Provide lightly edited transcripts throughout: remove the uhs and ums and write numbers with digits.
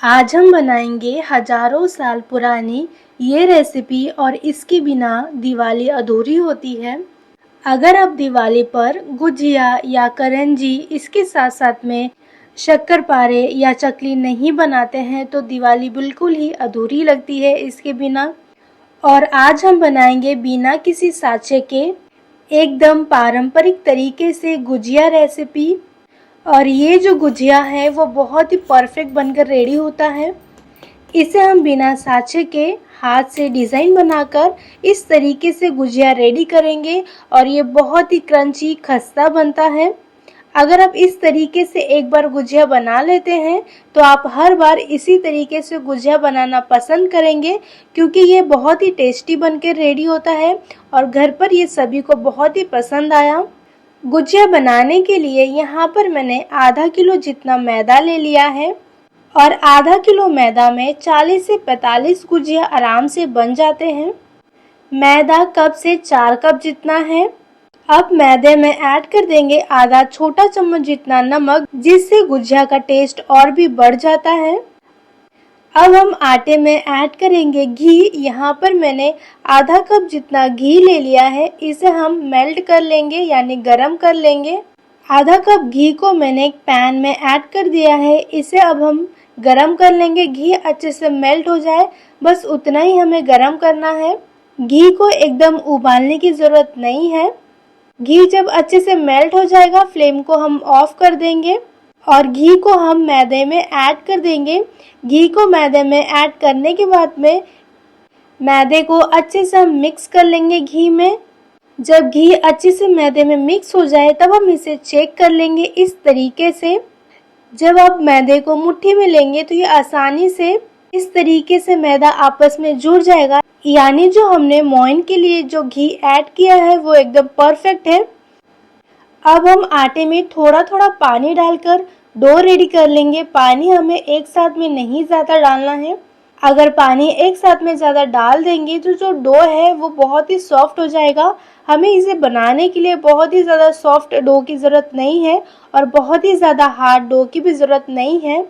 आज हम बनाएंगे हजारों साल पुरानी ये रेसिपी और इसके बिना दिवाली अधूरी होती है। अगर आप दिवाली पर गुजिया या करंजी इसके साथ साथ में शक्करपारे या चकली नहीं बनाते हैं तो दिवाली बिल्कुल ही अधूरी लगती है इसके बिना। और आज हम बनाएंगे बिना किसी साँचे के एकदम पारंपरिक तरीके से गुजिया रेसिपी। और ये जो गुजिया है वो बहुत ही परफेक्ट बनकर रेडी होता है। इसे हम बिना साँचे के हाथ से डिज़ाइन बनाकर इस तरीके से गुजिया रेडी करेंगे और ये बहुत ही क्रंची खस्ता बनता है। अगर आप इस तरीके से एक बार गुजिया बना लेते हैं तो आप हर बार इसी तरीके से गुजिया बनाना पसंद करेंगे, क्योंकि ये बहुत ही टेस्टी बनकर रेडी होता है और घर पर ये सभी को बहुत ही पसंद आया। गुजिया बनाने के लिए यहाँ पर मैंने आधा किलो जितना मैदा ले लिया है और आधा किलो मैदा में 40 से 45 गुजिया आराम से बन जाते हैं। मैदा कप से 4 कप जितना है। अब मैदे में ऐड कर देंगे आधा छोटा चम्मच जितना नमक, जिससे गुजिया का टेस्ट और भी बढ़ जाता है। अब हम आटे में ऐड करेंगे घी। यहाँ पर मैंने आधा कप जितना घी ले लिया है। इसे हम मेल्ट कर लेंगे यानी गरम कर लेंगे। आधा कप घी को मैंने एक पैन में ऐड कर दिया है। इसे अब हम गरम कर लेंगे। घी अच्छे से मेल्ट हो जाए, बस उतना ही हमें गरम करना है। घी को एकदम उबालने की ज़रूरत नहीं है। घी जब अच्छे से मेल्ट हो जाएगा, फ्लेम को हम ऑफ कर देंगे और घी को हम मैदे में ऐड कर देंगे। घी को मैदे में ऐड करने के बाद में मैदे को अच्छे से हम मिक्स कर लेंगे घी में। जब घी अच्छे से मैदे में मिक्स हो जाए तब हम इसे चेक कर लेंगे इस तरीके से। जब आप मैदे को मुट्ठी में लेंगे तो ये आसानी से इस तरीके से मैदा आपस में जुड़ जाएगा, यानी जो हमने मोइन के लिए जो घी ऐड किया है वो एकदम परफेक्ट है। अब हम आटे में थोड़ा थोड़ा पानी डालकर डो रेडी कर लेंगे। पानी हमें एक साथ में नहीं ज़्यादा डालना है। अगर पानी एक साथ में ज़्यादा डाल देंगे तो जो डो है वो बहुत ही सॉफ्ट हो जाएगा। हमें इसे बनाने के लिए बहुत ही ज़्यादा सॉफ्ट डो की ज़रूरत नहीं है और बहुत ही ज़्यादा हार्ड डो की भी ज़रूरत नहीं है।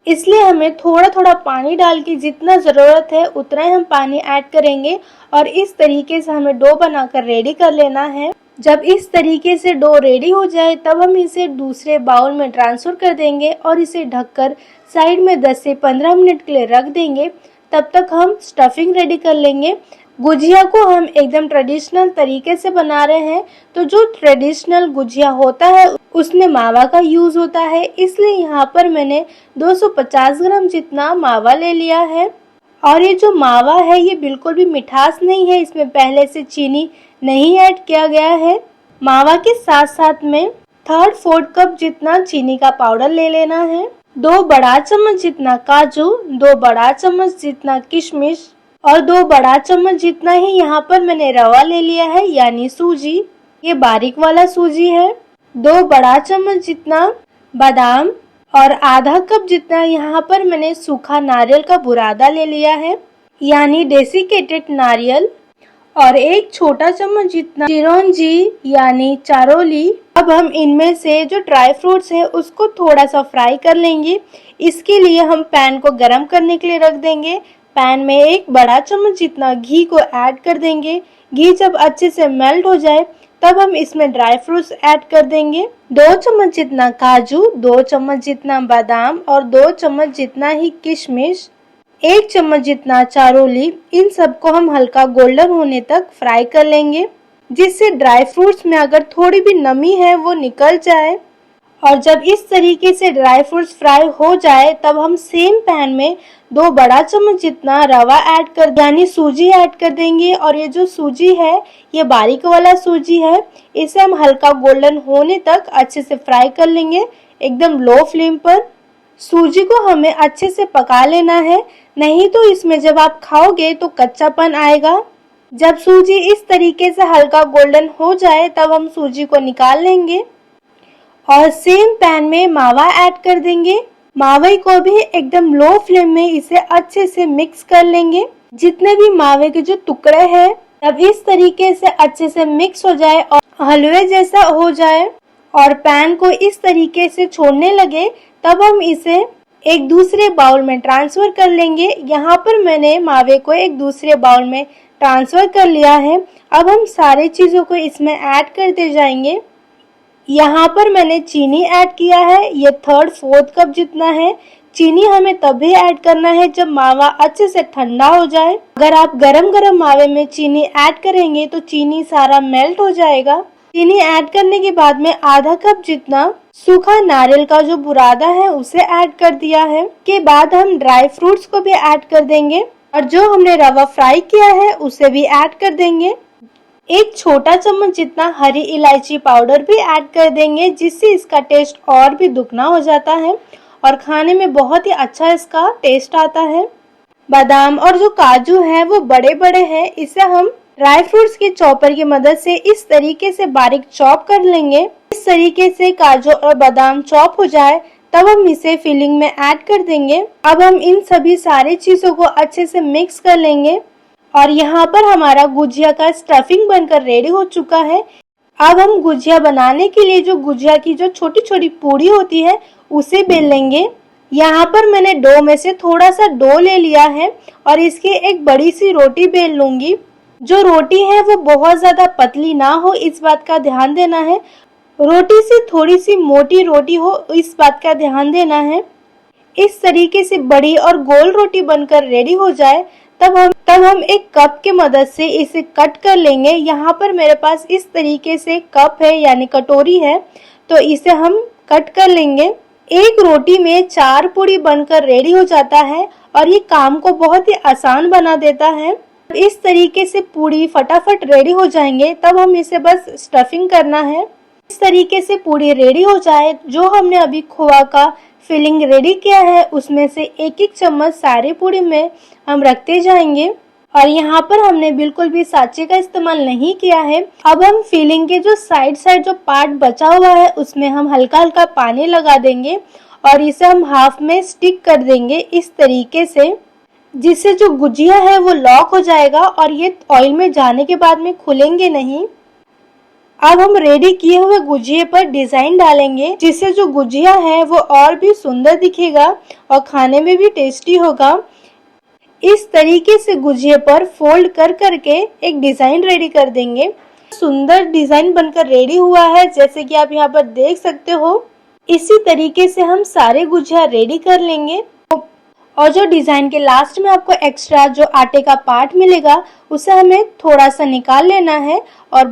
इसलिए हमें थोड़ा थोड़ा पानी डाल के जितना ज़रूरत है उतना ही हम पानी ऐड करेंगे और इस तरीके से हमें डो बनाकर रेडी कर लेना है। जब इस तरीके से डो रेडी हो जाए तब हम इसे दूसरे बाउल में ट्रांसफ़र कर देंगे और इसे ढककर साइड में 10 से 15 मिनट के लिए रख देंगे। तब तक हम स्टफिंग रेडी कर लेंगे। गुजिया को हम एकदम ट्रेडिशनल तरीके से बना रहे हैं, तो जो ट्रेडिशनल गुजिया होता है उसमें मावा का यूज़ होता है। इसलिए यहाँ पर मैंने 250 ग्राम जितना मावा ले लिया है। और ये जो मावा है ये बिल्कुल भी मिठास नहीं है, इसमें पहले से चीनी नहीं ऐड किया गया है। मावा के साथ साथ में 3/4 कप जितना चीनी का पाउडर ले लेना है। 2 बड़ा चम्मच जितना काजू, 2 बड़ा चम्मच जितना किशमिश और 2 बड़ा चम्मच जितना ही यहाँ पर मैंने रवा ले लिया है यानी सूजी। ये बारीक वाला सूजी है। 2 बड़ा चम्मच जितना बादाम और आधा कप जितना यहाँ पर मैंने सूखा नारियल का बुरादा ले लिया है यानी डेसिकेटेड नारियल और 1 छोटा चम्मच जितना चिरौंजी यानी चारोली। अब हम इनमें से जो ड्राई फ्रूट्स है उसको थोड़ा सा फ्राई कर लेंगे। इसके लिए हम पैन को गरम करने के लिए रख देंगे। पैन में 1 बड़ा चम्मच जितना घी को ऐड कर देंगे। घी जब अच्छे से मेल्ट हो जाए तब हम इसमें ड्राई फ्रूट्स ऐड कर देंगे। 2 चम्मच जितना काजू, 2 चम्मच जितना बादाम और 2 चम्मच जितना ही किशमिश, 1 चम्मच जितना चारोली। इन सबको हम हल्का गोल्डन होने तक फ्राई कर लेंगे, जिससे ड्राई फ्रूट्स में अगर थोड़ी भी नमी है वो निकल जाए। और जब इस तरीके से ड्राई फ्रूट्स फ्राई हो जाए तब हम सेम पैन में 2 बड़ा चम्मच जितना रवा ऐड कर यानी सूजी ऐड कर देंगे। और ये जो सूजी है ये बारीक वाला सूजी है। इसे हम हल्का गोल्डन होने तक अच्छे से फ्राई कर लेंगे एकदम लो फ्लेम पर। सूजी को हमें अच्छे से पका लेना है, नहीं तो इसमें जब आप खाओगे तो कच्चापन आएगा। जब सूजी इस तरीके से हल्का गोल्डन हो जाए तब हम सूजी को निकाल लेंगे और सेम पैन में मावा ऐड कर देंगे। मावे को भी एकदम लो फ्लेम में इसे अच्छे से मिक्स कर लेंगे। जितने भी मावे के जो टुकड़े हैं जब इस तरीके से अच्छे से मिक्स हो जाए और हलवे जैसा हो जाए और पैन को इस तरीके से छोड़ने लगे तब हम इसे एक दूसरे बाउल में ट्रांसफ़र कर लेंगे। यहाँ पर मैंने मावे को एक दूसरे बाउल में ट्रांसफ़र कर लिया है। अब हम सारी चीज़ों को इसमें ऐड करते जाएंगे। यहाँ पर मैंने चीनी ऐड किया है, ये 1/3-4 कप जितना है। चीनी हमें तभी ऐड करना है जब मावा अच्छे से ठंडा हो जाए। अगर आप गरम गरम मावे में चीनी ऐड करेंगे तो चीनी सारा मेल्ट हो जाएगा। चीनी ऐड करने के बाद में आधा कप जितना सूखा नारियल का जो बुरादा है उसे ऐड कर दिया है। के बाद हम ड्राई फ्रूट्स को भी ऐड कर देंगे और जो हमने रवा फ्राई किया है उसे भी ऐड कर देंगे। एक छोटा चम्मच जितना हरी इलायची पाउडर भी ऐड कर देंगे, जिससे इसका टेस्ट और भी दुगना हो जाता है और खाने में बहुत ही अच्छा इसका टेस्ट आता है। बादाम और जो काजू है वो बड़े बड़े हैं, इसे हम ड्राई फ्रूट्स के चॉपर की मदद से इस तरीके से बारीक चॉप कर लेंगे। इस तरीके से काजू और बादाम चॉप हो जाए तब हम इसे फिलिंग में ऐड कर देंगे। अब हम इन सभी सारी चीजों को अच्छे से मिक्स कर लेंगे और यहाँ पर हमारा गुजिया का स्टफिंग बनकर रेडी हो चुका है। अब हम गुजिया बनाने के लिए जो गुजिया की जो छोटी छोटी पूड़ी होती है उसे बेल लेंगे। यहाँ पर मैंने डो में से थोड़ा सा डो ले लिया है और इसकी एक बड़ी सी रोटी बेल लूंगी। जो रोटी है वो बहुत ज्यादा पतली ना हो, इस बात का ध्यान देना है। रोटी से थोड़ी सी मोटी रोटी हो, इस बात का ध्यान देना है। इस तरीके से बड़ी और गोल रोटी बनकर रेडी हो जाए तब हम एक कप के मदद से इसे कट कर लेंगे। यहाँ पर मेरे पास इस तरीके से कप है यानी कटोरी है, तो इसे हम कट कर लेंगे। एक रोटी में 4 पूड़ी बनकर रेडी हो जाता है और ये काम को बहुत ही आसान बना देता है। इस तरीके से पूड़ी फटाफट रेडी हो जाएंगे तब हम इसे बस स्टफिंग करना है। इस तरीके से पूड़ी रेडी हो जाए, जो हमने अभी खोआ का फिलिंग रेडी किया है उसमें से एक एक चम्मच सारी पूड़ी में हम रखते जाएंगे और यहाँ पर हमने बिल्कुल भी साँचे का इस्तेमाल नहीं किया है। अब हम फिलिंग के जो साइड जो पार्ट बचा हुआ है उसमें हम हल्का हल्का पानी लगा देंगे और इसे हम हाफ में स्टिक कर देंगे इस तरीके से, जिससे जो गुजिया है वो लॉक हो जाएगा और ये ऑयल में जाने के बाद में खुलेंगे नहीं। अब हम रेडी किए हुए गुजिये पर डिजाइन डालेंगे, जिससे जो गुजिया है वो और भी सुंदर दिखेगा और खाने में भी टेस्टी होगा। इस तरीके से गुजिये पर फोल्ड कर करके एक डिजाइन रेडी कर देंगे। सुंदर डिजाइन बनकर रेडी हुआ है, जैसे कि आप यहाँ पर देख सकते हो। इसी तरीके से हम सारे गुजिया रेडी कर लेंगे और जो डिजाइन के लास्ट में आपको एक्स्ट्रा जो आटे का पार्ट मिलेगा उसे हमें थोड़ा सा निकाल लेना है और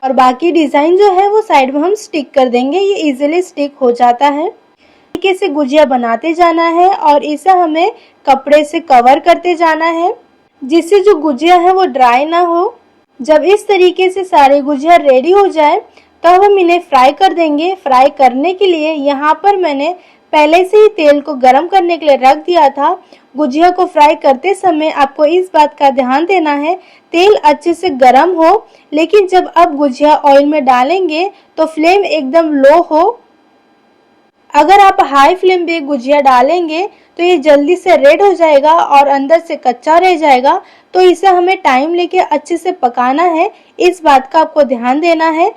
बाकी डिजाइन जो है वो साइड में हम स्टिक कर देंगे। ये इजीली स्टिक हो जाता है। तरीके से गुजिया बनाते जाना है और इसे हमें कपड़े से कवर करते जाना है, जिससे जो गुजिया है वो ड्राई ना हो। जब इस तरीके से सारे गुजिया रेडी हो जाए तब हम इन्हें फ्राई कर देंगे। फ्राई करने के लिए यहाँ पर मैंने पहले से ही तेल को गरम करने के लिए रख दिया था। गुजिया को फ्राई करते समय आपको इस बात का ध्यान देना है तेल अच्छे से गरम हो, लेकिन जब आप गुजिया ऑयल में डालेंगे तो फ्लेम एकदम लो हो। अगर आप हाई फ्लेम पे गुजिया डालेंगे तो ये जल्दी से रेड हो जाएगा और अंदर से कच्चा रह जाएगा, तो इसे हमें टाइम लेके अच्छे से पकाना है, इस बात का आपको ध्यान देना है।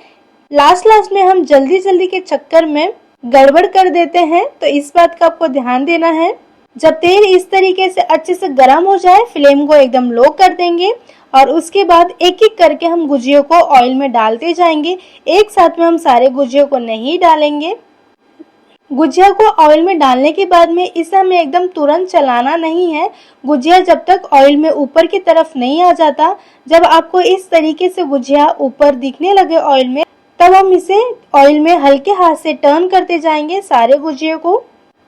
लास्ट में हम जल्दी के चक्कर में गड़बड़ कर देते हैं, तो इस बात का आपको ध्यान देना है। जब तेल इस तरीके से अच्छे से गर्म हो जाए फ्लेम को एकदम लो कर देंगे और उसके बाद एक एक करके हम गुजियों को ऑयल में डालते जाएंगे। एक साथ में हम सारे गुजियों को नहीं डालेंगे। गुजिया को ऑयल में डालने के बाद में इसे हमें एकदम तुरंत चलाना नहीं है। गुजिया जब तक ऑयल में ऊपर की तरफ नहीं आ जाता, जब आपको इस तरीके से गुजिया ऊपर दिखने लगे ऑयल में, तब हम इसे ऑयल में हल्के हाथ से टर्न करते जाएंगे सारे गुजिया को।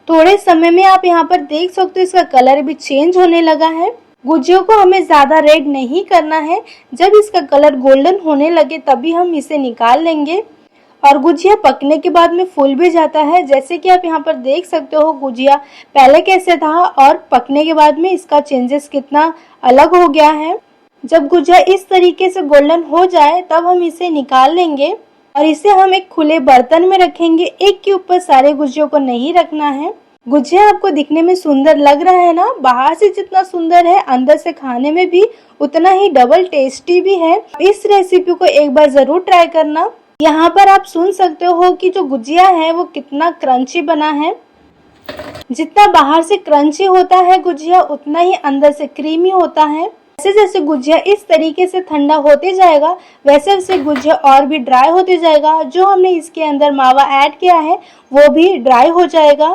थोड़े समय में आप यहाँ पर देख सकते हो इसका कलर भी चेंज होने लगा है। गुजियों को हमें ज्यादा रेड नहीं करना है, जब इसका कलर गोल्डन होने लगे तभी हम इसे निकाल लेंगे। और गुजिया पकने के बाद में फूल भी जाता है, जैसे कि आप यहाँ पर देख सकते हो गुजिया पहले कैसे था और पकने के बाद में इसका चेंजेस कितना अलग हो गया है। जब गुजिया इस तरीके से गोल्डन हो जाए तब हम इसे निकाल लेंगे और इसे हम एक खुले बर्तन में रखेंगे। एक के ऊपर सारे गुजियों को नहीं रखना है। गुजिया आपको दिखने में सुंदर लग रहा है ना, बाहर से जितना सुंदर है अंदर से खाने में भी उतना ही डबल टेस्टी भी है। इस रेसिपी को एक बार जरूर ट्राई करना। यहाँ पर आप सुन सकते हो कि जो गुजिया है वो कितना क्रंची बना है। जितना बाहर से क्रंची होता है गुजिया, उतना ही अंदर से क्रीमी होता है। जैसे जैसे गुजिया इस तरीके से ठंडा होते जाएगा, वैसे वैसे गुजिया और भी ड्राई होते जाएगा। जो हमने इसके अंदर मावा ऐड किया है वो भी ड्राई हो जाएगा।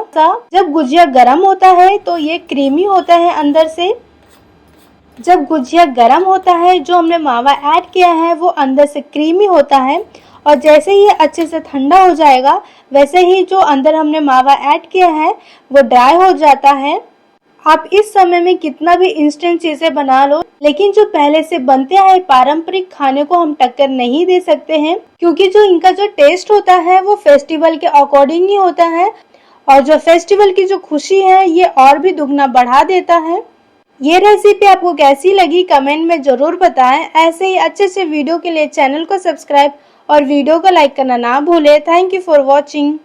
जब गुजिया गर्म होता है तो ये क्रीमी होता है अंदर से। जब गुजिया गर्म होता है, जो हमने मावा ऐड किया है वो अंदर से क्रीमी होता है। और जैसे ही ये अच्छे से ठंडा हो जाएगा, वैसे ही जो अंदर हमने मावा ऐड किया है वो ड्राई हो जाता है। आप इस समय में कितना भी इंस्टेंट चीजें बना लो, लेकिन जो पहले से बनते आए पारंपरिक खाने को हम टक्कर नहीं दे सकते हैं, क्योंकि जो इनका जो टेस्ट होता है वो फेस्टिवल के अकॉर्डिंग ही होता है। और जो फेस्टिवल की जो खुशी है ये और भी दुगना बढ़ा देता है। ये रेसिपी आपको कैसी लगी कमेंट में जरूर बताएं। ऐसे ही अच्छे से वीडियो के लिए चैनल को सब्सक्राइब और वीडियो को लाइक करना ना भूलें। Thank you for watching.